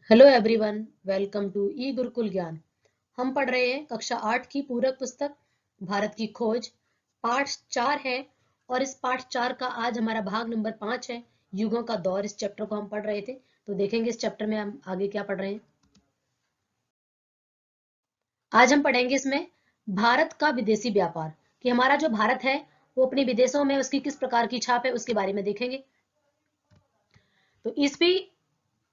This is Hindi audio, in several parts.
हेलो एवरीवन, वेलकम टू ई गुरुकुल ज्ञान। हम पढ़ रहे हैं कक्षा 8 की पूरक पुस्तक भारत की खोज, पाठ 4 है। और इस पाठ 4 का आज हमारा भाग नंबर 5 है, युगों का दौर। इस चैप्टर को हम पढ़ रहे थे, तो देखेंगे इस चैप्टर में हम आगे क्या पढ़ रहे हैं। आज हम पढ़ेंगे इसमें भारत का विदेशी व्यापार, कि हमारा जो भारत है वो अपने विदेशों में उसकी किस प्रकार की छाप है उसके बारे में देखेंगे। तो ईसवी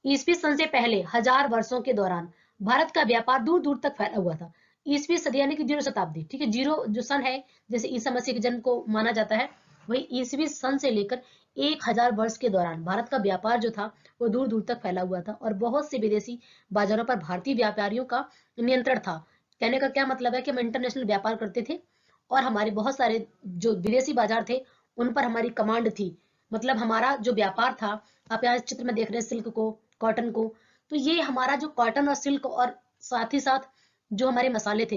ईसवी सन से पहले हजार वर्षों के दौरान भारत का व्यापार दूर दूर तक फैला हुआ था। ईसवी सदी यानी कि 0 शताब्दी, ठीक है। जीरो जो सन है, जैसे ईसा मसीह के जन्म को माना जाता है, वही ईसवी सन से लेकर 1000 वर्ष के दौरान भारत का व्यापार जो था वो दूर दूर तक फैला हुआ था, और बहुत से विदेशी बाजारों पर भारतीय व्यापारियों का नियंत्रण था। कहने का क्या मतलब है कि हम इंटरनेशनल व्यापार करते थे, और हमारे बहुत सारे जो विदेशी बाजार थे उन पर हमारी कमांड थी। मतलब हमारा जो व्यापार था, आप यहाँ चित्र में देख रहे हैं सिल्क को, कॉटन को, तो ये हमारा जो कॉटन और सिल्क और साथ ही साथ जो हमारे मसाले थे,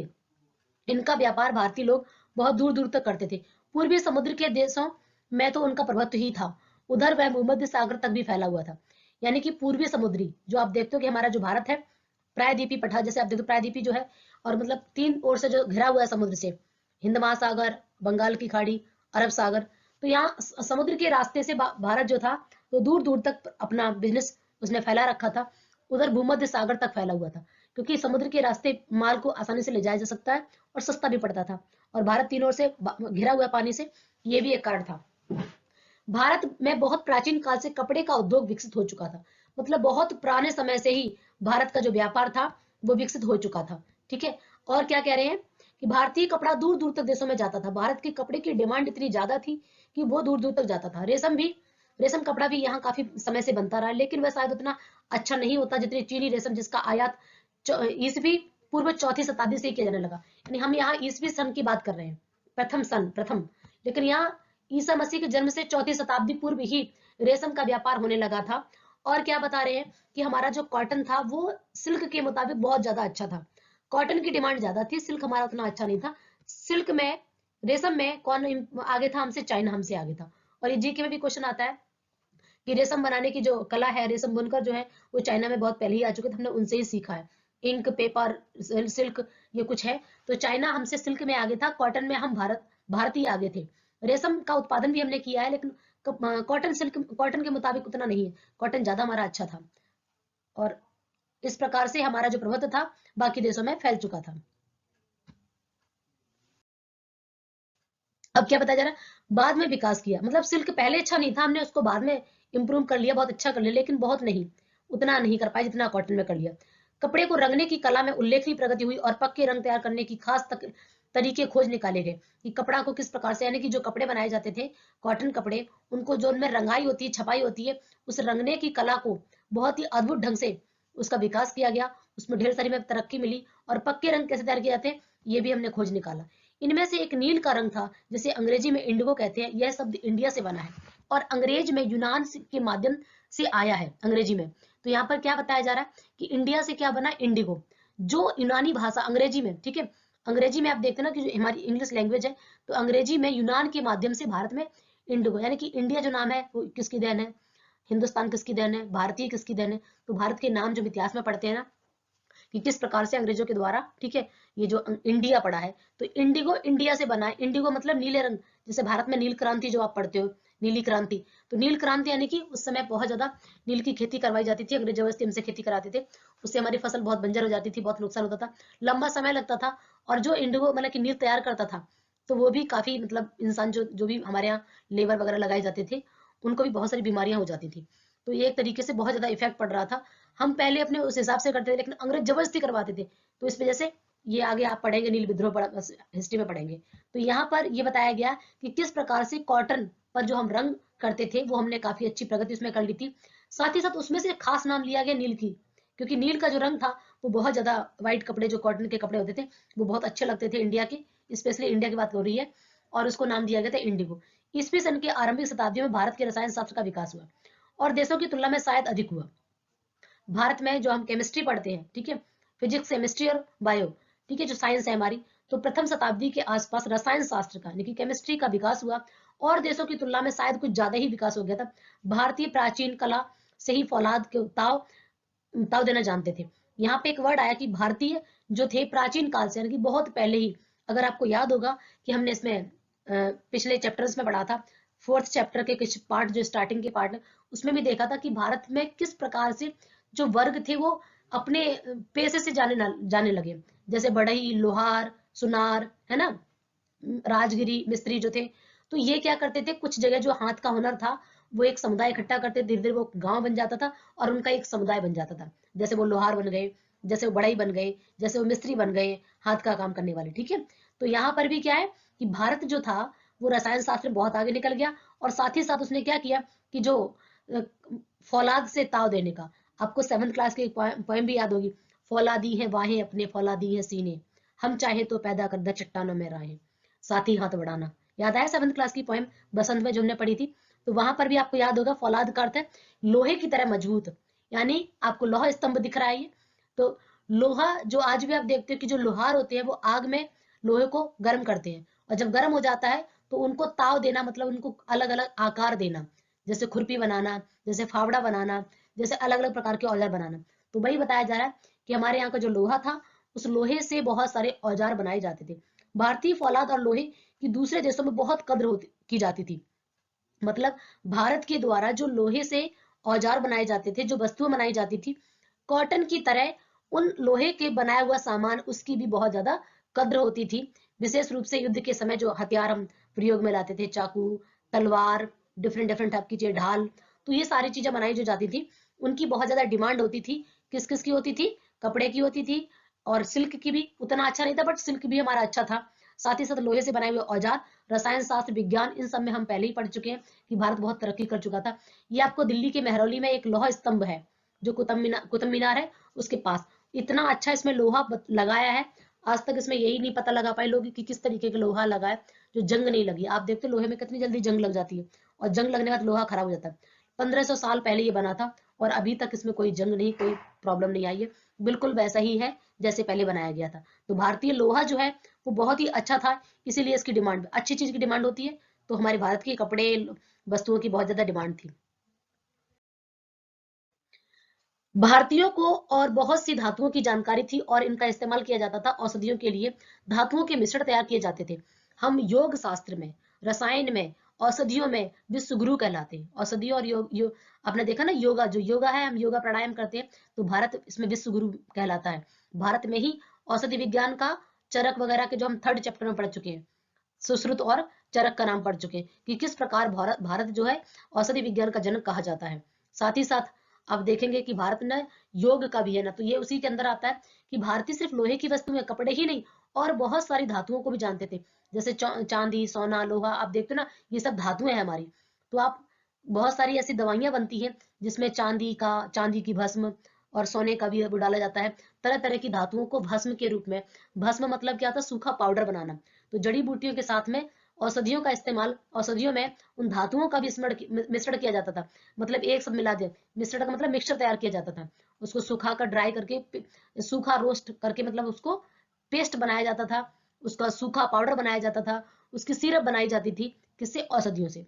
इनका व्यापार भारतीय लोग बहुत दूर दूर तक करते थे। पूर्वी समुद्र के देशों में तो उनका प्रभुत्व ही था, उधर वह भूमध्य सागर तक भी फैला हुआ था। यानी कि पूर्वी समुद्री जो आप देखते हो कि हमारा जो भारत है, प्रायद्वीपी पठार, जैसे आप देखते हो प्रायद्वीपी जो है, और मतलब 3 ओर से जो घिरा हुआ है समुद्र से, हिंद महासागर, बंगाल की खाड़ी, अरब सागर। तो यहाँ समुद्र के रास्ते से भारत जो था वो दूर दूर तक अपना बिजनेस उसने फैला रखा था। उधर भूमध्य सागर तक फैला हुआ था, क्योंकि समुद्र के रास्ते माल को आसानी से ले जाया जा सकता है और सस्ता भी पड़ता था। और भारत 3 ओर से घिरा हुआ पानी से, ये भी एक कारण था। भारत में बहुत प्राचीन काल से कपड़े का उद्योग विकसित हो चुका था। मतलब बहुत पुराने समय से ही भारत का जो व्यापार था वो विकसित हो चुका था, ठीक है। और क्या कह रहे हैं कि भारतीय कपड़ा दूर दूर तक देशों में जाता था। भारत के कपड़े की डिमांड इतनी ज्यादा थी कि वो दूर दूर तक जाता था। रेशम कपड़ा भी यहाँ काफी समय से बनता रहा, लेकिन वह शायद उतना अच्छा नहीं होता जितनी चीनी रेशम, जिसका आयात ईसवी पूर्व 4वीं शताब्दी से किया जाने लगा। यानी हम यहाँ ईसवी सन की बात कर रहे हैं, प्रथम। लेकिन यहाँ ईसा मसीह के जन्म से 4वीं शताब्दी पूर्व ही रेशम का व्यापार होने लगा था। और क्या बता रहे हैं कि हमारा जो कॉटन था वो सिल्क के मुताबिक बहुत ज्यादा अच्छा था। कॉटन की डिमांड ज्यादा थी, सिल्क हमारा उतना अच्छा नहीं था। सिल्क में, रेशम में कौन आगे था हमसे? चाइना हमसे आगे था। और ये जीके में भी क्वेश्चन आता है कि रेशम बनाने की जो कला है, रेशम बुनकर जो है, वो चाइना में बहुत पहले ही आ चुके थे, हमने उनसे ही सीखा है। इंक, पेपर, सिल्क, ये कुछ है। तो चाइना हमसे सिल्क में आगे था, कॉटन में हम भारतीय आगे थे। रेशम का उत्पादन भी हमने किया है, लेकिन कॉटन के मुताबिक उतना नहीं है। कॉटन ज्यादा हमारा अच्छा था, और इस प्रकार से हमारा जो प्रभुत्व था बाकी देशों में फैल चुका था। अब क्या बताया जा रहा है? बाद में विकास किया, मतलब सिल्क पहले अच्छा नहीं था, हमने उसको बाद में इंप्रूव कर लिया, बहुत अच्छा कर लिया, लेकिन बहुत नहीं, उतना नहीं कर पाए जितना कॉटन में कर लिया। कपड़े को रंगने की कला में उल्लेखनीय प्रगति हुई, और पक्के रंग तैयार करने की तरीके खोज निकाले गए कि कपड़ा को किस प्रकार से, यानी कि जो कपड़े बनाए जाते थे, कॉटन कपड़े, उनको जो उनमें रंगाई होती है, छपाई होती है, उस रंगने की कला को बहुत ही अद्भुत ढंग से उसका विकास किया गया। उसमें ढेर सारी में तरक्की मिली, और पक्के रंग कैसे तैयार किए जाते हैं ये भी हमने खोज निकाला। इनमें से एक नील का रंग था, जिसे अंग्रेजी में इंडिगो कहते हैं। यह शब्द इंडिया से बना है, और अंग्रेज में यूनान के माध्यम से आया है अंग्रेजी में। तो यहाँ पर क्या बताया जा रहा है कि इंडिया से क्या बना? इंडिगो, जो यूनानी भाषा अंग्रेजी में, ठीक है। अंग्रेजी में आप देखते हैं ना कि जो हमारी इंग्लिश लैंग्वेज है, तो अंग्रेजी में यूनान के माध्यम से भारत में इंडिगो, यानी कि इंडिया जो नाम है वो किसकी देन है? हिंदुस्तान किसकी देन है? भारतीय किसकी देन है? तो भारत के नाम जब इतिहास में पढ़ते हैं ना कि किस प्रकार से अंग्रेजों के द्वारा, ठीक है, ये जो इंडिया पड़ा है, तो इंडिगो इंडिया से बना है। इंडिगो मतलब नीले रंग, जैसे भारत में नील क्रांति जो आप पढ़ते हो, नीली क्रांति, तो नील क्रांति यानी कि उस समय बहुत ज्यादा नील की खेती करवाई जाती थी, अंग्रेज जबरदस्ती हमसे खेती कराते थे, उससे हमारी फसल बहुत बंजर हो जाती थी, बहुत नुकसान होता था, लंबा समय लगता था। और जो इंडिगो मतलब कि नील तैयार करता था, तो वो भी काफी, मतलब इंसान जो जो भी हमारे यहाँ लेबर वगैरह लगाए जाते थे, उनको भी बहुत सारी बीमारियां हो जाती थी। तो ये एक तरीके से बहुत ज्यादा इफेक्ट पड़ रहा था। हम पहले अपने उस हिसाब से करते थे, लेकिन अंग्रेज जबरदस्ती करवाते थे। तो इस वजह से ये आगे आप पढ़ेंगे, नील विद्रोह हिस्ट्री में पढ़ेंगे। तो यहाँ पर ये बताया गया कि किस प्रकार से कॉटन पर जो हम रंग करते थे वो हमने काफी अच्छी प्रगति उसमें कर ली थी। साथ ही साथ उसमें से खास नाम लिया गया नील की, क्योंकि नील का जो रंग था वो बहुत ज्यादा, व्हाइट कपड़े जो कॉटन के कपड़े होते थे वो बहुत अच्छे लगते थे इंडिया के, स्पेशली इंडिया की बात हो रही है, और उसको नाम दिया गया था इंडिगो। ईसवी सन के आरंभिक शताब्दियों में भारत के रसायन शास्त्र का विकास हुआ, और देशों की तुलना में शायद अधिक हुआ। भारत में जो हम केमिस्ट्री पढ़ते हैं, ठीक है, फिजिक्स, केमिस्ट्री और बायो, ठीक है, जो साइंस है हमारी, तो प्रथम शताब्दी के आसपास रसायन शास्त्र का यानी कि केमिस्ट्री का विकास हुआ, और देशों की तुलना में शायद कुछ ज्यादा ही विकास हो गया था। भारतीय प्राचीन कला से ही फौलाद के उताव ताव देना जानते थे। यहाँ पे एक वर्ड आया कि भारतीय जो थे प्राचीन काल से, यानी कि बहुत पहले ही, अगर आपको याद होगा कि हमने इसमें पिछले चैप्टर्स में पढ़ा था, 4th चैप्टर के कुछ पार्ट जो स्टार्टिंग के पार्ट है उसमें भी देखा था कि भारत में किस प्रकार से जो वर्ग थे वो अपने पेशे से जाने लगे, जैसे बढ़ई, लोहार, सुनार, है ना, राजगिरी, मिस्त्री जो थे। तो ये क्या करते थे, कुछ जगह जो हाथ का हुनर था वो एक समुदाय इकट्ठा करते, धीरे धीरे वो गांव बन जाता था और उनका एक समुदाय बन जाता था। जैसे वो लोहार बन गए, जैसे वो बढ़ई बन गए, जैसे वो मिस्त्री बन गए, हाथ का काम करने वाले, ठीक है। तो यहाँ पर भी क्या है कि भारत जो था वो रसायन शास्त्र में बहुत आगे निकल गया, और साथ ही साथ उसने क्या किया कि जो फौलाद से ताव देने का, आपको 7th क्लास की पोएम भी याद होगी, फौलादी है वाहें अपने, फौलादी है सीने, हम चाहे तो पैदा कर दे चट्टानों में राहें, साथ ही हाथ बढ़ाना। याद आया 7th क्लास की पोएम बसंत में जो हमने पढ़ी थी? तो वहां पर भी आपको याद होगा फौलाद का अर्थ है लोहे की तरह मजबूत, यानी आपको लोहा स्तंभ दिख रहा है ये। तो लोहा जो आज भी आप देखते हो कि जो लोहार होते हैं वो आग में लोहे को गर्म करते हैं, और जब गर्म हो जाता है तो उनको ताव देना, मतलब उनको अलग अलग आकार देना, जैसे खुरपी बनाना, जैसे फावड़ा बनाना, जैसे अलग अलग प्रकार के औजार बनाना। तो वही बताया जा रहा है कि हमारे यहाँ का जो लोहा था उस लोहे से बहुत सारे औजार बनाए जाते थे। भारतीय फौलाद और लोहे की दूसरे देशों में बहुत कद्र की जाती थी। मतलब भारत के द्वारा जो लोहे से औजार बनाए जाते थे, जो वस्तुएं बनाई जाती थी कॉटन की तरह, उन लोहे के बनाया हुआ सामान उसकी भी बहुत ज्यादा कद्र होती थी। विशेष रूप से युद्ध के समय जो हथियार हम प्रयोग में लाते थे, चाकू, तलवार, डिफरेंट डिफरेंट टाइप की चीजें, ढाल, तो ये सारी चीजें बनाई जो जाती थी उनकी बहुत ज्यादा डिमांड होती थी। किस किस की होती थी? कपड़े की होती थी, और सिल्क की भी उतना अच्छा नहीं था, बट सिल्क भी हमारा अच्छा था। साथ ही साथ लोहे से बनाए हुए औजार, रसायन शास्त्र, विज्ञान, इन सब में हम पहले ही पढ़ चुके हैं कि भारत बहुत तरक्की कर चुका था। ये आपको दिल्ली के मेहरौली में एक लोहा स्तंभ है जो कुतुब मीनार है उसके पास, इतना अच्छा इसमें लोहा लगाया है। आज तक इसमें यही नहीं पता लगा पाए लोग कि किस तरीके का लोहा लगा है जो जंग नहीं लगी। आप देखते हो लोहे में कितनी जल्दी जंग लग जाती है, और जंग लगने के बाद लोहा खराब हो जाता है। 1500 साल पहले ये बना था और अभी तक इसमें कोई जंग नहीं, कोई प्रॉब्लम नहीं आई है, बिल्कुल वैसा ही है जैसे पहले बनाया गया था। तो भारतीय लोहा जो है वो बहुत ही अच्छा था, इसीलिए इसकी डिमांड, अच्छी चीज की डिमांड होती है तो हमारे भारत के कपड़े, वस्तुओं की बहुत ज्यादा डिमांड थी। भारतीयों को और बहुत सी धातुओं की जानकारी थी और इनका इस्तेमाल किया जाता था औषधियों के लिए। धातुओं के मिश्रण तैयार किए जाते थे। हम योग शास्त्र में, रसायन में, औषधियों में विश्व गुरु कहलाते हैं। औषधि और योग आपने देखा ना, योगा, जो योगा है, हम योगा प्राणायाम करते हैं तो भारत इसमें विश्व गुरु कहलाता है। भारत में ही औषधि विज्ञान का चरक वगैरह के जो हम 3rd चैप्टर में पढ़ चुके हैं, सुश्रुत और चरक का नाम पढ़ चुके हैं कि किस प्रकार भारत जो है औषधि विज्ञान का जनक कहा जाता है। साथ ही साथ अब देखेंगे कि भारत ने योग का भी है ना, तो ये उसी के अंदर आता है कि भारतीय सिर्फ लोहे की वस्तुएं, कपड़े ही नहीं, और बहुत सारी धातुओं को भी जानते थे, जैसे चांदी, सोना, लोहा, आप देखते हो ना ये सब धातुएं हैं हमारी। तो आप बहुत सारी ऐसी दवाइयां बनती हैं जिसमें चांदी की भस्म और सोने का भी वो डाला जाता है। तरह तरह की धातुओं को भस्म के रूप में, भस्म मतलब क्या था, सूखा पाउडर बनाना। तो जड़ी बूटियों के साथ में औषधियों का इस्तेमाल, औषधियों में उन धातुओं का भी मिश्रण किया जाता था। मतलब एक सब मिला दे, मिश्रण का मतलब मिक्सचर तैयार किया जाता था, उसको सुखा कर, ड्राई करके, सूखा रोस्ट करके, मतलब उसको पेस्ट बनाया जाता था, उसका सूखा पाउडर बनाया जाता था, उसकी सिरप बनाई जाती थी। किससे? औषधियों से।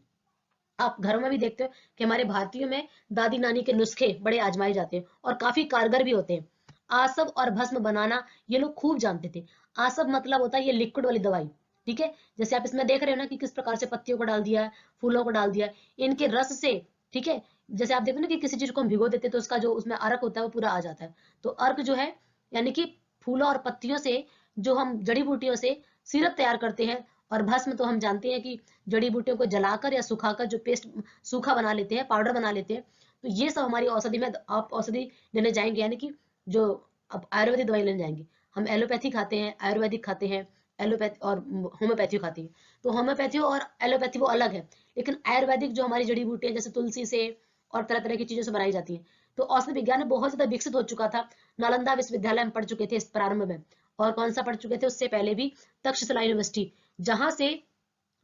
आप घरों में भी देखते हो कि हमारे भारतीयों में दादी नानी के नुस्खे बड़े आजमाए जाते हैं और काफी कारगर भी होते हैं। आसव और भस्म बनाना ये लोग खूब जानते थे। आसव मतलब होता है ये लिक्विड वाली दवाई, ठीक है। जैसे आप इसमें देख रहे हो ना कि किस प्रकार से पत्तियों को डाल दिया है, फूलों को डाल दिया है, इनके रस से, ठीक है। जैसे आप देखो ना कि किसी चीज को हम भिगो देते हैं तो उसका जो उसमें अर्क होता है वो पूरा आ जाता है। तो अर्क जो है, यानी कि फूलों और पत्तियों से जो हम जड़ी बूटियों से सिरप तैयार करते हैं, और भस्म तो हम जानते हैं कि जड़ी बूटियों को जलाकर या सुखाकर जो पेस्ट, सूखा बना लेते हैं, पाउडर बना लेते हैं। तो ये सब हमारी औषधि में, आप औषधि लेने जाएंगे यानी कि जो आप आयुर्वेदिक दवाई लेने जाएंगे, हम एलोपैथी खाते हैं, आयुर्वेदिक खाते हैं, एलोपैथी और होम्योपैथी खाती है। तो होम्योपैथी और एलोपैथी वो अलग है, लेकिन आयुर्वेदिक जो हमारी जड़ी बूटियां जैसे तुलसी से और तरह तरह की चीजों से बनाई जाती है। तो औषधि विज्ञान में बहुत ज्यादा विकसित हो चुका था। नालंदा विश्वविद्यालय में पढ़ चुके थे इस प्रारंभ में, और कौन सा पढ़ चुके थे उससे पहले भी? तक्षशिला यूनिवर्सिटी, जहां से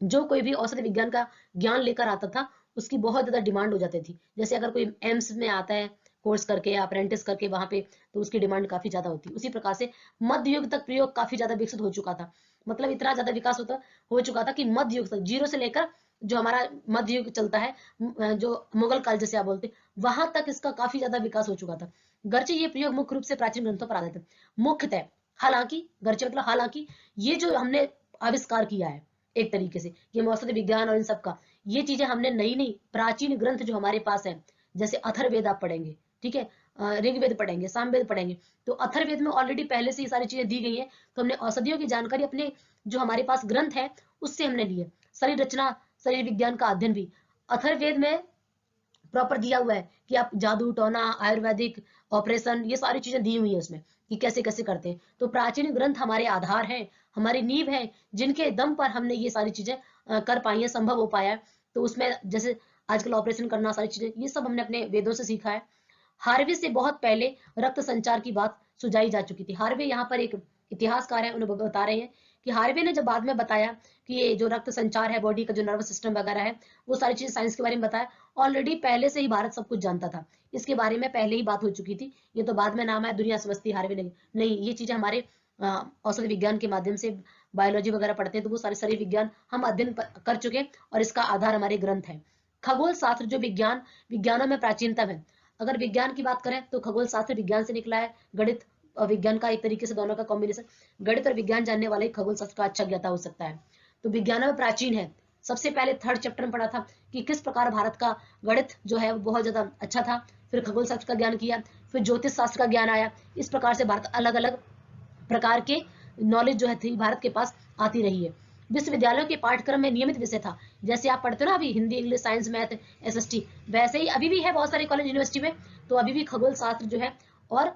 जो कोई भी औषधि विज्ञान का ज्ञान लेकर आता था उसकी बहुत ज्यादा डिमांड हो जाती थी। जैसे अगर कोई एम्स में आता है कोर्स करके या अप्रेंटिस करके वहां पे, तो उसकी डिमांड काफी ज्यादा होती है। उसी प्रकार से मध्य युग तक प्रयोग काफी ज्यादा विकसित हो चुका था। मतलब इतना ज्यादा विकास हो चुका था कि मध्य युग तक, जीरो से लेकर जो हमारा मध्य युग चलता है, जो मुगल काल जैसे आप बोलते, वहां तक इसका काफी ज्यादा विकास हो चुका था। गर्चे ये प्रयोग मुख्य रूप से प्राचीन ग्रंथों पर आधारित है, मुख्यतः। हालांकि गर्चे मतलब हालांकि ये जो हमने आविष्कार किया है एक तरीके से, ये औषधि विज्ञान और इन सब का, ये चीजें हमने नई नई प्राचीन ग्रंथ जो हमारे पास है, जैसे अथर्ववेद आप पढ़ेंगे, ठीक है, ऋग्वेद पढ़ेंगे, सामवेद पढ़ेंगे, तो अथर्ववेद में ऑलरेडी पहले से ये सारी चीजें दी गई है। तो हमने औषधियों की जानकारी अपने जो हमारे पास ग्रंथ है उससे हमने ली है। शरीर रचना, शरीर विज्ञान का अध्ययन भी अथर्ववेद में प्रॉपर दिया हुआ है कि आप जादू टोना आयुर्वेदिक ऑपरेशन, ये सारी चीजें दी हुई है उसमें कि कैसे कैसे करते हैं। तो प्राचीन ग्रंथ हमारे आधार हैं, हमारी नींव है, जिनके दम पर हमने ये सारी चीजें कर पाई है, संभव हो पाया है। तो उसमें जैसे आजकल ऑपरेशन करना, सारी चीजें, ये सब हमने अपने वेदों से सीखा है। हार्वे से बहुत पहले रक्त संचार की बात सुझाई जा चुकी थी। हार्वे यहाँ पर एक इतिहासकार है, उन्हें बता रहे हैं कि हार्वे ने जब बाद में बताया कि ये जो रक्त संचार है, बॉडी का जो नर्वस सिस्टम वगैरह है, वो सारी चीजें साइंस के बारे में बताया, ऑलरेडी पहले से ही भारत सब कुछ जानता था, इसके बारे में पहले ही बात हो चुकी थी। ये तो बाद में नाम है, दुनिया समझती हार्वे ने नहीं, ये चीजें हमारे औषधि विज्ञान के माध्यम से बायोलॉजी वगैरह पढ़ते हैं, तो वो सारे शरीर विज्ञान हम अध्ययन कर चुके, और इसका आधार हमारे ग्रंथ है। खगोल शास्त्र जो विज्ञानों में प्राचीनतम है। अगर विज्ञान की बात करें तो खगोल शास्त्र विज्ञान से निकला है, गणित और विज्ञान का एक तरीके से दोनों का कॉम्बिनेशन। गणित और विज्ञान जानने वाले खगोल शास्त्र का अच्छा ज्ञाता हो सकता है। तो विज्ञानों में प्राचीन है। सबसे पहले थर्ड चैप्टर में पढ़ा था कि किस प्रकार भारत का गणित जो है वो बहुत ज्यादा अच्छा था, फिर खगोल शास्त्र का ज्ञान किया, फिर ज्योतिष शास्त्र का ज्ञान आया। इस प्रकार से भारत अलग अलग प्रकार के नॉलेज जो है थी भारत के पास आती रही है। विश्वविद्यालयों के पाठ्यक्रम में नियमित विषय था, जैसे आप पढ़ते हो ना अभी Hindi, English, science, math, SST, वैसे ही अभी भी है बहुत सारे कॉलेज यूनिवर्सिटी में। तो अभी भी खगोल शास्त्र जो है, और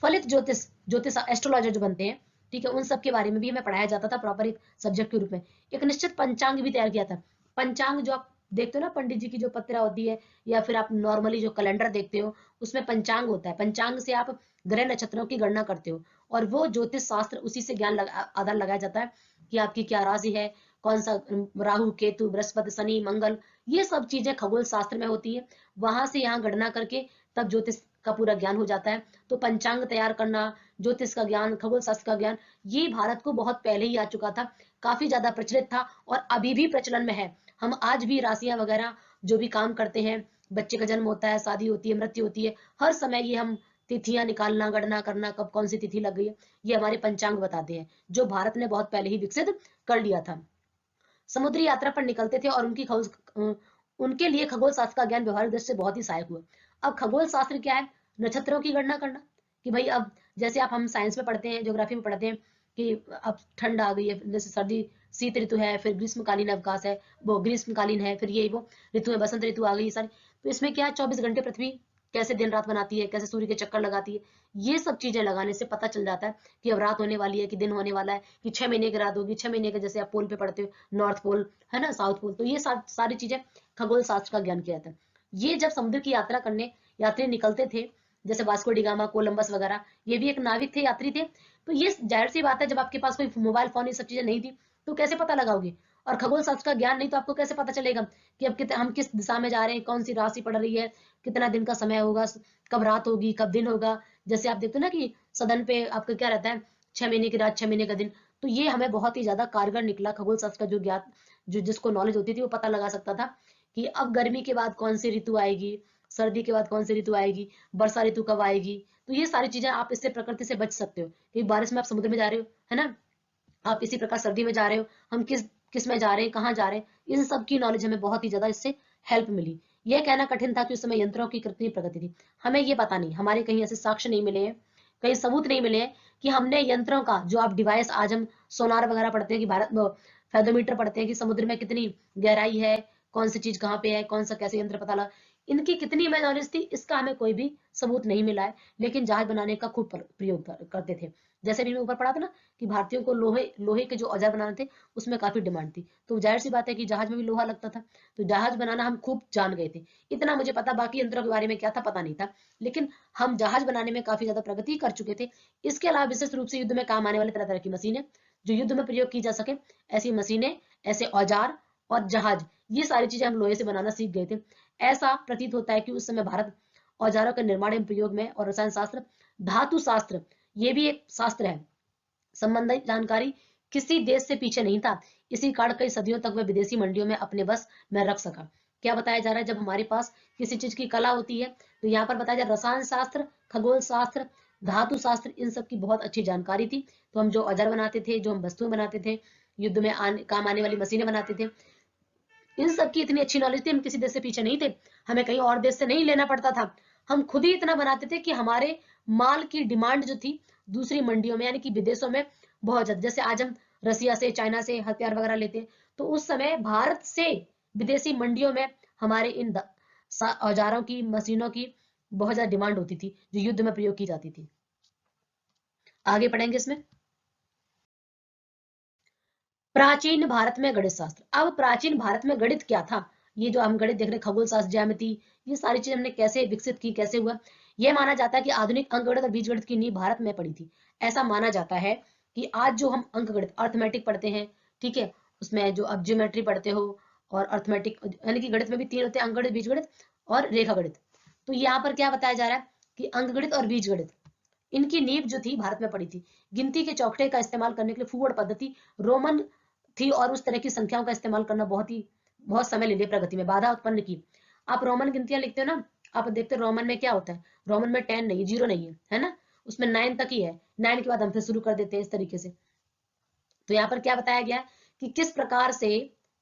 फलित ज्योतिष, ज्योतिष एस्ट्रोलॉजर जो बनते हैं, ठीक है, उन सब के बारे में भी हमें पढ़ाया जाता था प्रॉपर एक सब्जेक्ट के रूप में। एक निश्चित पंचांग भी तैयार किया था। पंचांग जो आप देखते हो ना, पंडित जी की जो पत्रिका होती है, या फिर आप नॉर्मली जो कैलेंडर देखते हो, उसमें पंचांग होता है। पंचांग से आप ग्रह नक्षत्रों की गणना करते हो, और वो ज्योतिष शास्त्र उसी से आधार लगाया जाता है कि आपकी क्या राशि है, कौन सा राहु केतु बृहस्पति शनि मंगल, ये सब चीजें खगोल शास्त्र में होती है। वहां से यहाँ गणना करके तब ज्योतिष का पूरा ज्ञान हो जाता है। तो पंचांग तैयार करना, ज्योतिष का ज्ञान, खगोल शास्त्र का ज्ञान, ये भारत को बहुत पहले ही आ चुका था, काफी ज्यादा प्रचलित था, और अभी भी प्रचलन में है। हम आज भी राशियां वगैरह जो भी काम करते हैं, बच्चे का जन्म होता है, शादी होती है, मृत्यु होती है, हर समय ये हम तिथियां निकालना, गणना करना, कब कौन सी तिथि लग गई है, ये हमारे पंचांग बताते हैं, जो भारत ने बहुत पहले ही विकसित कर लिया था। समुद्री यात्रा पर निकलते थे, और उनके लिए खगोल शास्त्र का ज्ञान व्यवहारिक दृष्टि से बहुत ही सहायक हुआ। अब खगोल शास्त्र क्या है? नक्षत्रों की गणना करना, कि भाई अब जैसे आप हम साइंस में पढ़ते हैं, ज्योग्राफी में पढ़ते हैं कि अब ठंड आ गई है, जैसे सर्दी शीत ऋतु है, फिर ग्रीष्मकालीन अवकाश है, वो ग्रीष्मकालीन है, फिर ये वो ऋतु है, बसंत ऋतु आ गई सारी। तो इसमें क्या 24 घंटे पृथ्वी कैसे दिन रात बनाती है, कैसे सूर्य के चक्कर लगाती है, ये सब चीजें लगाने से पता चल जाता है कि अब रात होने वाली है कि दिन होने वाला है, कि 6 महीने की रात होगी, 6 महीने के, जैसे आप पोल पे पढ़ते हो, नॉर्थ पोल है ना, साउथ पोल, तो ये सारी चीजें खगोल शास्त्र का ज्ञान किया जाता है। ये जब समुद्र की यात्रा करने यात्री निकलते थे, जैसे वास्को डिगामा, कोलंबस वगैरह, ये भी एक नाविक थे, यात्री थे। तो ये जाहिर सी बात है, जब आपके पास कोई मोबाइल फोन, ये सब चीजें नहीं थी, तो कैसे पता लगाओगे? और खगोल शास्त्र का ज्ञान नहीं तो आपको कैसे पता चलेगा कि अब हम किस दिशा में जा रहे हैं, कौन सी राशि पड़ रही है, कितना दिन का समय होगा, कब रात होगी, कब दिन होगा। जैसे आप देखते हो ना कि सदन पे आपका क्या रहता है, 6 महीने की रात, 6 महीने का दिन। तो ये हमें बहुत ही ज्यादा कारगर निकला। खगोल शास्त्र का जो ज्ञात, जो जिसको नॉलेज होती थी, वो पता लगा सकता था कि अब गर्मी के बाद कौन सी ऋतु आएगी, सर्दी के बाद कौन सी ऋतु आएगी, वर्षा ऋतु कब आएगी। तो ये सारी चीजें आप इससे प्रकृति से बच सकते हो, कि बारिश में आप समुद्र में जा रहे हो, है ना, आप इसी प्रकार सर्दी में जा रहे हो, हम किस किस में जा रहे हैं, कहाँ जा रहे हैं, इन सब की नॉलेज हमें बहुत ही ज्यादा इससे हेल्प मिली। यह कहना कठिन था कि उस समय यंत्रों की कितनी प्रगति थी, हमें ये पता नहीं, हमारे कहीं ऐसे साक्ष्य नहीं मिले हैं, कहीं सबूत नहीं मिले हैं कि हमने यंत्रों का, जो आप डिवाइस आज हम सोनार वगैरह पढ़ते हैं, कि भारत में फेदोमीटर पढ़ते हैं कि समुद्र में कितनी गहराई है, कौन सी चीज कहाँ पे है, कौन सा कैसे यंत्र पता लगा, इनकी कितनी हमें नॉलेज थी, इसका हमें कोई भी सबूत नहीं मिला है। लेकिन जहाज बनाने का खूब प्रयोग करते थे। जैसे भी मैं ऊपर पढ़ा था ना कि भारतीयों को लोहे लोहे के जो औजार बनाने थे, उसमें काफी डिमांड थी, तो जाहिर सी बात है कि जहाज में भी लोहा लगता था, तो जहाज बनाना हम खूब जान गए थे। इतना मुझे पता, बाकी यंत्रों के बारे में क्या था पता नहीं था, लेकिन हम जहाज बनाने में काफी ज्यादा प्रगति कर चुके थे। इसके अलावा विशेष रूप से युद्ध में काम आने वाले तरह तरह की मशीनें, जो युद्ध में प्रयोग की जा सके, ऐसी मशीनें, ऐसे औजार और जहाज, ये सारी चीजें हम लोहे से बनाना सीख गए थे। ऐसा प्रतीत होता है कि उस समय भारत औजारों के निर्माण एवं प्रयोग में, और रसायन शास्त्र, धातु शास्त्र, ये भी एक शास्त्र है, संबंधित जानकारी किसी देश से पीछे नहीं था। इसी कारण कई सदियों तक वह विदेशी मंडियों में अपने बस में रख सका। क्या बताया जा रहा है, जब हमारे पास किसी चीज की कला होती है तो यहाँ पर बताया जा रहा रसायन शास्त्र, खगोल शास्त्र, धातु शास्त्र, इन सब की बहुत अच्छी जानकारी थी। तो हम जो औजार बनाते थे, जो हम वस्तुएं बनाते थे, युद्ध में काम आने वाली मशीनें बनाते थे, इन सब की इतनी अच्छी नॉलेज थी। हम किसी देश से पीछे नहीं थे, हमें कहीं और देश से नहीं लेना पड़ता था, हम खुद ही इतना बनाते थे कि हमारे माल की डिमांड जो थी दूसरी मंडियों में यानी कि विदेशों में बहुत ज्यादा। जैसे आज हम रसिया से, चाइना से हथियार वगैरह लेते हैं, तो उस समय भारत से विदेशी मंडियों में हमारे इन औजारों की, मशीनों की बहुत ज्यादा डिमांड होती थी, जो युद्ध में प्रयोग की जाती थी। आगे पढ़ेंगे इसमें। प्राचीन भारत में गणित शास्त्र। अब प्राचीन भारत में गणित क्या था, ये जो हम गणित देख रहे हैं, खगोल शास्त्र, ज्यामिति, ये सारी चीजें हमने कैसे विकसित की, कैसे हुआ। यह माना जाता है कि आधुनिक अंकगणित और बीजगणित की नींव भारत में पड़ी थी। ऐसा माना जाता है कि आज जो हम अंकगणित, अर्थमेटिक पढ़ते हैं, ठीक है, उसमें जो अब ज्योमेट्री पढ़ते हो और अर्थमेटिक यानी कि गणित में भी तीन होते हैं, अंकगणित, बीजगणित और रेखा गणित। तो यहाँ पर क्या बताया जा रहा है कि अंकगणित और बीजगणित, इनकी नींव जो थी भारत में पड़ी थी। गिनती के चौखटे का इस्तेमाल करने के लिए फूवड़ पद्धति रोमन थी और उस तरह की संख्याओं का इस्तेमाल करना बहुत समय ले लिया, प्रगति में बाधा उत्पन्न की। आप रोमन गिनतियां लिखते हो ना, आप देखते हो रोमन में क्या होता है, रोमन में 10 नहीं, 0 नहीं है ना, उसमें 9 तक ही है, 9 के बाद हम फिर शुरू कर देते हैं इस तरीके से। तो यहाँ पर क्या बताया गया कि किस प्रकार से,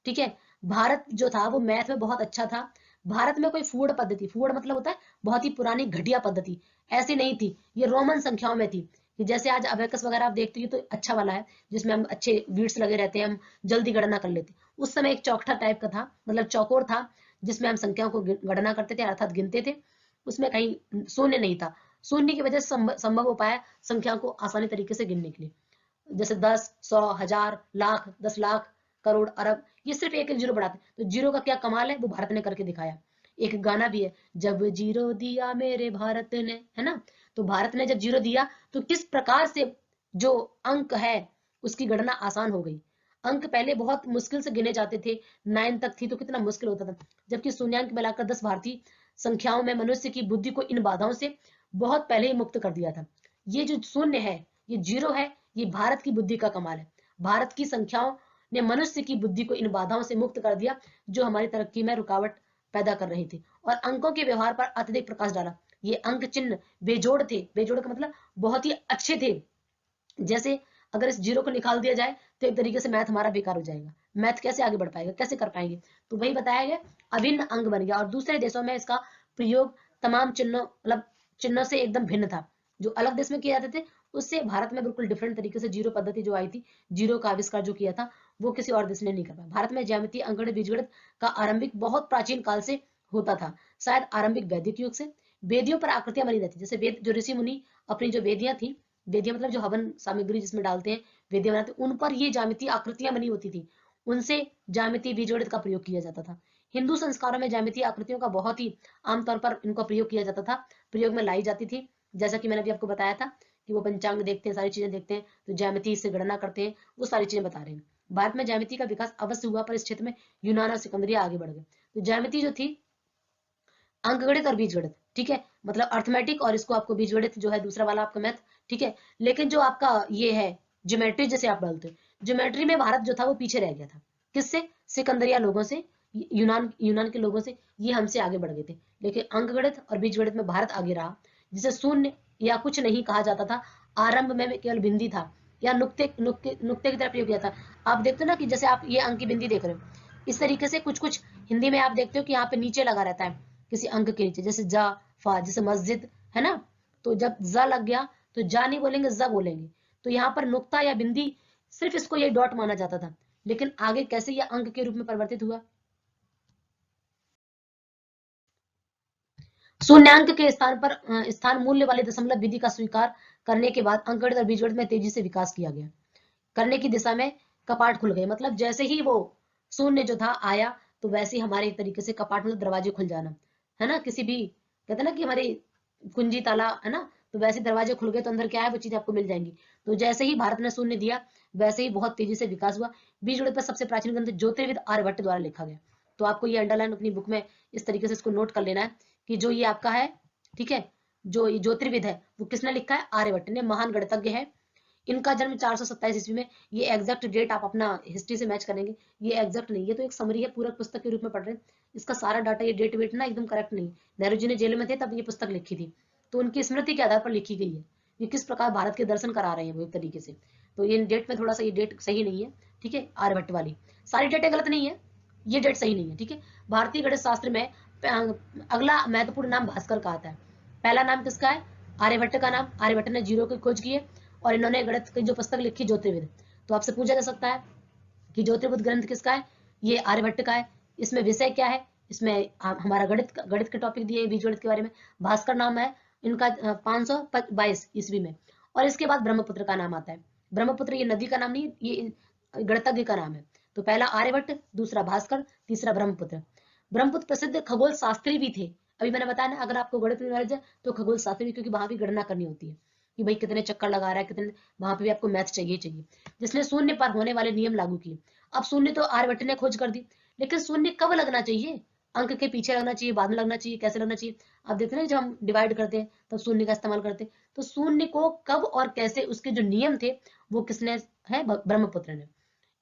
ठीक है, भारत जो था वो मैथ में बहुत अच्छा था। भारत में कोई फूड पद्धति, फूड मतलब होता है बहुत ही पुरानी घटिया पद्धति, ऐसी नहीं थी, ये रोमन संख्याओं में थी। कि जैसे आज अबेकस वगैरह आप देखते हो तो अच्छा वाला है, जिसमें हम अच्छे बीट्स लगे रहते हैं, हम जल्दी गणना कर लेते। उस समय एक चौखटा टाइप का था, मतलब चौकोर था, जिसमें हम संख्याओं को गणना करते थे अर्थात गिनते थे। उसमें कहीं शून्य नहीं था, शून्य की वजह से संभव हो पाया संख्याओं को आसानी तरीके से गिनने के लिए। जैसे 10, 100, 1000, लाख, 10 लाख, करोड़, अरब, ये सिर्फ एक एक जीरो बढ़ाते। तो जीरो का क्या कमाल है, वो भारत ने करके दिखाया। एक गाना भी है, जब जीरो दिया मेरे भारत ने, है ना। तो भारत ने जब जीरो दिया तो किस प्रकार से जो अंक है उसकी गणना आसान हो गई। अंक पहले बहुत मुश्किल से गिने जाते थे, 9 तक थी तो कितना मुश्किल होता था, जबकि शून्यांक मिलाकर 10 भारतीय संख्याओं में मनुष्य की बुद्धि को इन बाधाओं से बहुत पहले ही मुक्त कर दिया था। ये जो शून्य है, ये जीरो है, ये भारत की बुद्धि का कमाल है। भारत की संख्याओं ने मनुष्य की बुद्धि को इन बाधाओं से मुक्त कर दिया जो हमारी तरक्की में रुकावट पैदा कर रही थी, और अंकों के व्यवहार पर अत्यधिक प्रकाश डाला। ये अंक चिन्ह बेजोड़ थे, बेजोड़ का मतलब बहुत ही अच्छे थे। जैसे अगर इस जीरो को निकाल दिया जाए तो एक तरीके से मैथ हमारा बेकार हो जाएगा, मैथ कैसे आगे बढ़ पाएगा, कैसे कर पाएंगे। तो वही बताया गया, अभिन्न अंग बन गया। और दूसरे देशों में इसका प्रयोग तमाम चिन्हों, मतलब चिन्हों से एकदम भिन्न था। जो अलग देश में किए जाते थे उससे भारत में बिल्कुल डिफरेंट तरीके से जीरो पद्धति जो आई थी, जीरो का आविष्कार जो किया था, वो किसी और देश ने नहीं कर पाया। भारत में ज्यामिति, अंकगणित, बीजगणित का आरंभिक बहुत प्राचीन काल से होता था, शायद आरंभिक वैदिक युग से। वेदियों पर आकृतियां बनी रहती, जैसे वेद, जो ऋषि मुनि अपनी जो वेदियां थी, वेदियां मतलब जो हवन सामग्री जिसमें डालते हैं, वेदियां बनाते, उन पर ये ज्यामिति आकृतियां बनी होती थी, उनसे ज्यामिति, बीजगणित का प्रयोग किया जाता था। हिंदू संस्कारों में ज्यामिति आकृतियों का बहुत ही आमतौर पर इनका प्रयोग किया जाता था, प्रयोग में लाई जाती थी। जैसा कि मैंने अभी आपको बताया था कि वो पंचांग देखते हैं, सारी चीजें देखते हैं, तो ज्यामिति से गणना करते हैं, वो सारी चीजें बता रहे हैं। भारत में ज्यामिति का विकास अवश्य हुआ, पर इस क्षेत्र में यूनान और सिकंदरिया आगे बढ़ गए। तो ज्यामिति जो थी, अंकगणित और बीजगणित, ठीक है, मतलब अर्थमेटिक, और इसको आपको बीजगणित जो है दूसरा वाला आपका मैथ, ठीक है। लेकिन जो आपका ये है ज्योमेट्री, जैसे आप डालते हो, ज्योमेट्री में भारत जो था वो पीछे रह गया था। किससे? सिकंदरिया लोगों से, यूनान के लोगों से, ये हमसे आगे बढ़ गए थे। लेकिन अंकगणित और बीजगणित में भारत आगे रहा, जिसे शून्य या कुछ नहीं कहा जाता था। आरंभ में केवल बिंदी था या नुक्ते नुक्ते नुक्ते की तरह प्रयोग किया था। आप देखते हो ना कि जैसे आप ये अंक की बिंदी देख रहे हो, इस तरीके से कुछ कुछ हिंदी में आप देखते हो कि यहाँ पे नीचे लगा रहता है किसी अंक के नीचे, जैसे जा, फा, जैसे मस्जिद, है ना। तो जब जा लग गया तो जा नहीं बोलेंगे, जा बोलेंगे। तो यहाँ पर नुक्ता या बिंदी, सिर्फ इसको ये डॉट माना जाता था, लेकिन आगे कैसे यह अंक के रूप में परिवर्तित हुआ। शून्यांक के स्थान पर स्थान मूल्य वाले दशमलव विधि का स्वीकार करने के बाद अंकगणित और बीजगणित में तेजी से विकास किया गया, करने की दिशा में कपाट खुल गए। मतलब जैसे ही वो शून्य जो था आया, तो वैसे ही हमारे एक तरीके से कपाट, मतलब दरवाजे खुल जाना, है ना। किसी भी कहते हैं ना कि हमारी कुंजी ताला, है ना, तो वैसे दरवाजे खुल गए तो अंदर क्या है वो चीज आपको मिल जाएंगी। तो जैसे ही भारत ने शून्य दिया, वैसे ही बहुत तेजी से विकास हुआ। बीजगणित पर सबसे प्राचीन ग्रंथ ज्योतिर्विद आर्यभट्ट द्वारा लिखा गया। तो आपको ये अंडरलाइन अपनी बुक में इस तरीके से इसको नोट कर लेना है कि जो ये आपका है, ठीक है, जो ये ज्योतिर्विद है वो किसने लिखा है? आर्यभट्ट ने, महान गणितज्ञ है। इनका जन्म 427 ईस्वी में। ये एग्जैक्ट डेट आप अपना हिस्ट्री से मैच करेंगे, ये एग्जैक्ट नहीं, ये तो एक समरी है, पूरक पुस्तक के रूप में पढ़ रहे हैं। इसका सारा डाटा, ये डेट वेट ना एकदम करेक्ट नहीं। नेहरू जी ने जेल में थे तब ये पुस्तक लिखी थी, तो उनकी स्मृति के आधार पर लिखी गई है। ये किस प्रकार भारत के दर्शन करा रहे हैं वो एक तरीके से। तो ये डेट में थोड़ा सा ये डेट सही नहीं है, ठीक है। आर्यभट्ट वाली सारी डेटें गलत नहीं है, ये डेट सही नहीं है, ठीक है। भारतीय गणित शास्त्र में अगला महत्वपूर्ण नाम भास्कर का आता है। पहला नाम किसका है? आर्यभट्ट का नाम। आर्यभट्ट ने जीरो की खोज की है और इन्होंने गणित की जो पुस्तक लिखी ज्योतिर्विद। तो आपसे पूछा जा सकता है कि ज्योतिर्विद ग्रंथ किसका है? ये आर्यभट्ट का है। इसमें विषय क्या है? इसमें हमारा गणित के टॉपिक दिए बीजगणित के बारे में। भास्कर नाम है इनका 522 ईस्वी में। और इसके बाद ब्रह्मपुत्र का नाम आता है। ब्रह्मपुत्र ये नदी का नाम नहीं, ये गणितज्ञ का नाम है। तो पहला आर्यभट्ट, दूसरा भास्कर, तीसरा ब्रह्मपुत्र। ब्रह्मपुत्र प्रसिद्ध खगोल शास्त्री भी थे। अभी मैंने बताया ना, अगर आपको गणित में नॉलेज है तो खगोल शास्त्री, क्योंकि वहां भी गणना करनी होती है कि भाई कितने चक्कर लगा रहा है, कितने, वहां पे भी आपको मैथ चाहिए चाहिए। जिसने शून्य पर होने वाले नियम लागू किए। अब शून्य तो आर्यभट्ट ने खोज कर दी, लेकिन शून्य कब लगना चाहिए? अंक के पीछे लगना चाहिए, बाद में लगना चाहिए, कैसे लगना चाहिए? आप देखते हैं जब हम डिवाइड करते हैं तब शून्य का इस्तेमाल करते हैं। तो शून्य को कब और कैसे, उसके जो नियम थे वो किसने है? ब्रह्मपुत्र ने।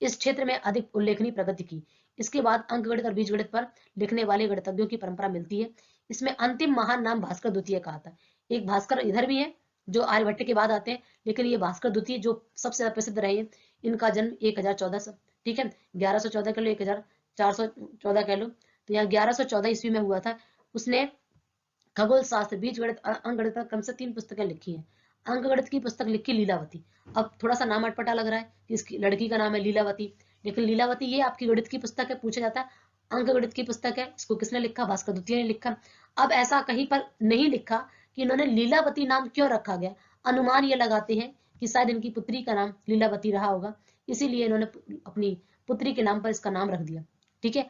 इस क्षेत्र में अधिक उल्लेखनीय प्रगति की। इसके बाद अंकगणित और बीजगणित पर लिखने वाले गणितज्ञों की परंपरा मिलती है। इसमें अंतिम महान नाम भास्कर द्वितीय का आता है। एक भास्कर इधर भी है जो आर्यभट्ट के बाद आते हैं, लेकिन ये भास्कर द्वितीय जो सबसे ज्यादा प्रसिद्ध रहे हैं। इनका जन्म 1014 से, ठीक है, 1114 कह लो, 1414 कह लो, तो यहाँ 1114 ईस्वी में हुआ था। उसने खगोल शास्त्र, बीजगणित और अंकगणित पर कम से 3 पुस्तकें लिखी हैं। अंकगणित की पुस्तक लिखी लीलावती। अब थोड़ा सा नाम अटपटा लग रहा है कि इसकी लड़की का नाम है लीलावती, लेकिन लीलावती ये आपकी गणित की पुस्तक है, पूछा जाता है अंकगणित की पुस्तक है, इसको किसने लिखा? भास्कर द्वितीय ने लिखा। अब ऐसा कहीं पर नहीं लिखा कि इन्होंने लीलावती नाम क्यों रखा गया। अनुमान ये लगाते हैं कि शायद इनकी पुत्री का नाम लीलावती रहा होगा, इसीलिए इन्होंने अपनी पुत्री के नाम पर इसका नाम रख दिया, ठीक है,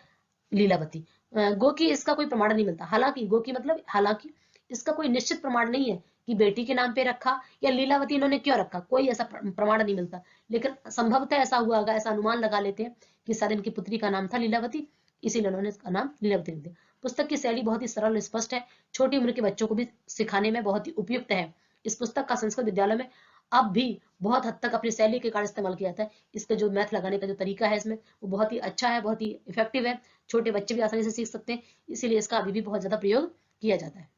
लीलावती। गो की इसका कोई प्रमाण नहीं मिलता। हालांकि गो की मतलब हालांकि इसका कोई निश्चित प्रमाण नहीं है कि बेटी के नाम पे रखा या लीलावती इन्होंने क्यों रखा, कोई ऐसा प्रमाण नहीं मिलता। लेकिन संभवतः ऐसा हुआ होगा, ऐसा अनुमान लगा लेते हैं कि शायद इनकी पुत्री का नाम था लीलावती, इसीलिए उन्होंने इसका नाम लीलावती रख दिया। पुस्तक की शैली बहुत ही सरल और स्पष्ट है, छोटी उम्र के बच्चों को भी सिखाने में बहुत ही उपयुक्त है। इस पुस्तक का संस्कृत विद्यालय में अब भी बहुत हद तक अपनी शैली के कारण इस्तेमाल किया जाता है। इसका जो मैथ लगाने का जो तरीका है इसमें, वो बहुत ही अच्छा है, बहुत ही इफेक्टिव है। छोटे बच्चे भी आसानी से सीख सकते हैं, इसीलिए इसका अभी भी बहुत ज्यादा प्रयोग किया जाता है।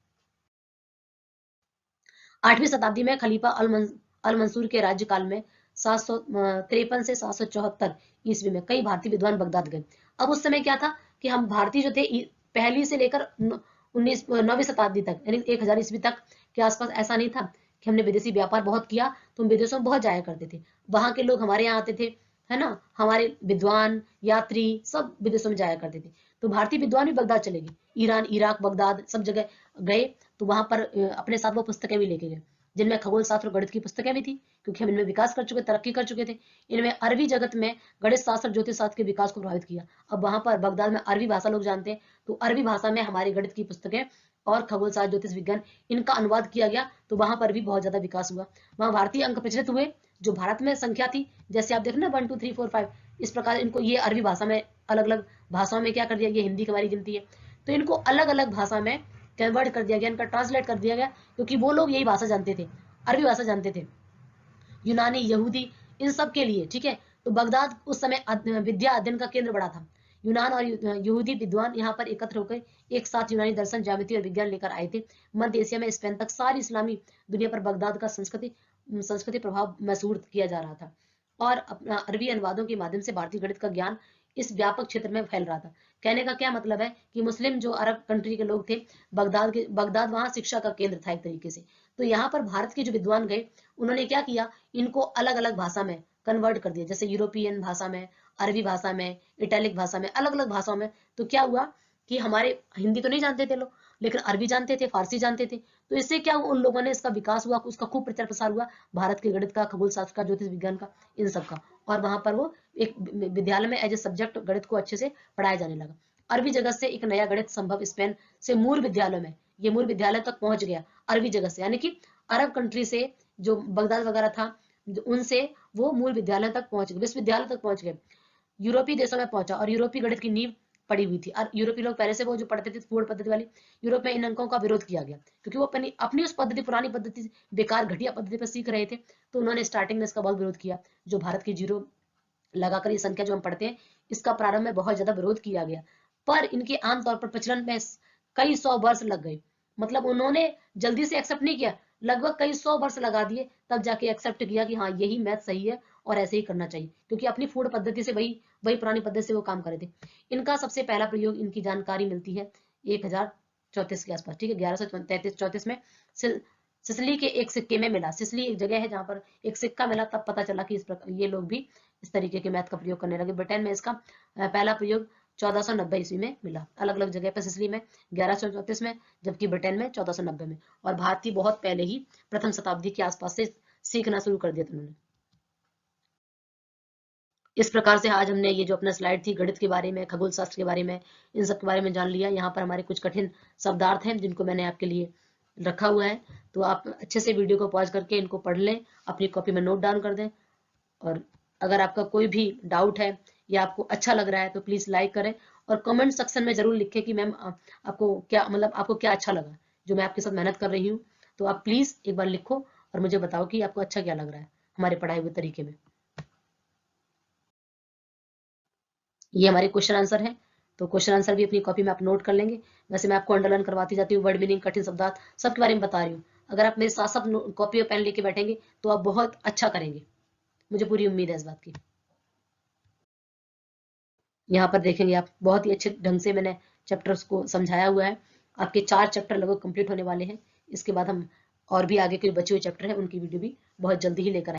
8वीं शताब्दी में खलीफा अल मंसूर के राज्यकाल में 753 से 774 ईस्वी में कई भारतीय विद्वान बगदाद गए। अब उस समय क्या था कि हम भारतीय जो थे, पहली से लेकर 9वीं शताब्दी तक, यानी 1000 ईस्वी तक के आसपास, ऐसा नहीं था कि हमने विदेशी व्यापार बहुत किया तो हम विदेशों में बहुत जाया करते थे। वहां के लोग हमारे यहाँ आते थे, है ना, हमारे विद्वान यात्री सब विदेशों में जाया करते थे। तो भारतीय विद्वान भी बगदाद चले गए, ईरान, इराक, बगदाद सब जगह गए। तो वहां पर अपने साथ वो पुस्तकें भी लेके गए, जिनमें खगोल शास्त्र और गणित की पुस्तकें भी थी, क्योंकि हम इनमें विकास कर चुके, तरक्की कर चुके थे। इनमें अरबी जगत में गणित शास्त्र, ज्योतिष शास्त्र के विकास को प्रभावित किया। अब वहां पर बगदाद में अरबी भाषा लोग जानते हैं, तो अरबी भाषा में हमारी गणित की पुस्तकें और खगोल शास्त्र, ज्योतिष विज्ञान, इनका अनुवाद किया गया। तो वहां पर भी बहुत ज्यादा विकास हुआ। वहां भारतीय अंक प्रचलित हुए, जो भारत में संख्या थी, जैसे आप देख रहे ना 1 2 3 4 5, इस प्रकार इनको ये अरबी भाषा में अलग अलग भाषाओं में क्या कर दिया, ये हिंदी की हमारी गिनती है, तो इनको अलग अलग भाषा में कन्वर्ट कर दिया गया, इनका ट्रांसलेट कर दिया गया, क्योंकि वो लोग यही भाषा जानते थे, अरबी भाषा जानते थे, यूनानी, यहूदी, इन सब के लिए, ठीक है। तो बगदाद उस समय विद्या अध्ययन का केंद्र बड़ा था। यूनान और यहूदी विद्वान यहाँ पर एकत्र होकर एक साथ यूनानी दर्शन, ज्यामिति और विज्ञान लेकर आए थे। मध्य एशिया में स्पेन तक सारी इस्लामी दुनिया पर बगदाद का संस्कृति प्रभाव महसूस किया जा रहा था। और अपना अरबी अनुवादों के माध्यम से भारतीय गणित का ज्ञान इस व्यापक क्षेत्र में फैल रहा था। कहने का क्या मतलब है कि मुस्लिम जो अरब कंट्री के लोग थे, बगदाद वहां शिक्षा का केंद्र था एक तरीके से। तो यहाँ पर भारत के जो विद्वान गए, उन्होंने क्या किया, इनको अलग अलग भाषा में कन्वर्ट कर दिया, जैसे यूरोपियन भाषा में, अरबी भाषा में, इटैलिक भाषा में, अलग अलग भाषाओं में। तो क्या हुआ कि हमारे हिंदी तो नहीं जानते थे लोग, लेकिन अरबी जानते थे, फारसी जानते थे। तो इससे क्या उन लोगों ने, इसका विकास हुआ, उसका खूब प्रचार प्रसार हुआ, भारत के गणित का, खगोल शास्त्र का, ज्योतिष विज्ञान का, इन सब का। और वहां पर वो एक विद्यालय में एज ए सब्जेक्ट गणित को अच्छे से पढ़ाया जाने लगा। अरबी जगत से एक नया गणित संभव स्पेन से मूल विद्यालय में, ये मूल विद्यालय तक पहुंच गया अरबी जगत से, यानी कि अरब कंट्री से जो बगदाद वगैरह था, उनसे वो मूल विद्यालय तक पहुंच गए, विश्वविद्यालय तक पहुंच गए, यूरोपीय देशों में पहुंचा और यूरोपीय गणित की नींव पड़ी हुई थी। और यूरोपीय लोग पहले से वो जो पढ़ते थे फूड पद्धति वाली, यूरोप में इन अंकों का विरोध किया गया क्योंकि वो अपनी अपनी उस पद्धति, पुरानी पद्धति, बेकार घटिया पद्धति पर सीख रहे थे। तो उन्होंने स्टार्टिंग में इसका बहुत विरोध किया। जो भारत की जीरो लगाकर ये संख्या जो हम पढ़ते हैं, इसका प्रारंभ में बहुत ज्यादा विरोध किया गया, पर इनके आमतौर पर प्रचलन में कई 100 वर्ष लग गए। मतलब उन्होंने जल्दी से एक्सेप्ट नहीं किया, लगभग कई 100 वर्ष लगा दिए, तब जाके एक्सेप्ट किया कि हाँ यही मैथ सही है और ऐसे ही करना चाहिए, क्योंकि अपनी फूड पद्धति से वही वही पुरानी पद्धति से वो काम कर रहे थे। इनका सबसे पहला प्रयोग, इनकी जानकारी मिलती है 1034 के आसपास, ठीक है, 1133-34 में सिसिली के एक सिक्के में मिला। सिसिली एक जगह है जहां पर एक सिक्का मिला, तब पता चला कि इस प्रकार ये लोग भी इस तरीके के मैथ का प्रयोग करने लगे। ब्रिटेन में इसका पहला प्रयोग 1490 ईस्वी में मिला। अलग अलग जगह पर सिसिली में 1134 में, जबकि ब्रिटेन में 1490 में। और भारतीय बहुत पहले ही प्रथम शताब्दी के आसपास से सीखना शुरू कर दिया था उन्होंने। इस प्रकार से आज हमने ये जो अपना स्लाइड थी गणित के बारे में, खगोल शास्त्र के बारे में, इन सब के बारे में जान लिया। यहाँ पर हमारे कुछ कठिन शब्दार्थ हैं जिनको मैंने आपके लिए रखा हुआ है, तो आप अच्छे से वीडियो को पॉज करके इनको पढ़ लें, अपनी कॉपी में नोट डाउन कर दें। और अगर आपका कोई भी डाउट है या आपको अच्छा लग रहा है तो प्लीज लाइक करें और कमेंट सेक्शन में जरूर लिखें कि मैम आपको क्या, मतलब आपको क्या अच्छा लगा जो मैं आपके साथ मेहनत कर रही हूँ। तो आप प्लीज एक बार लिखो और मुझे बताओ कि आपको अच्छा क्या लग रहा है हमारे पढ़ाए हुए तरीके में। ये हमारे क्वेश्चन आंसर है, तो क्वेश्चन आंसर भी अपनी कॉपी में आप नोट कर लेंगे। वैसे मैं आपको अंडरलाइन करवाती जाती हूँ, वर्ड मीनिंग, कठिन शब्दार्थ, सबके बारे में बता रही हूँ। अगर आप मेरे साथ साथ कॉपी और पेन लेके बैठेंगे तो आप बहुत अच्छा करेंगे, मुझे पूरी उम्मीद है इस बात की। यहाँ पर देखेंगे आप, बहुत ही अच्छे ढंग से मैंने चैप्टर्स को समझाया हुआ है। आपके 4 चैप्टर लगभग कंप्लीट होने वाले हैं। इसके बाद हम और भी आगे के बचे हुए चैप्टर हैं उनकी वीडियो भी बहुत जल्दी ही लेकर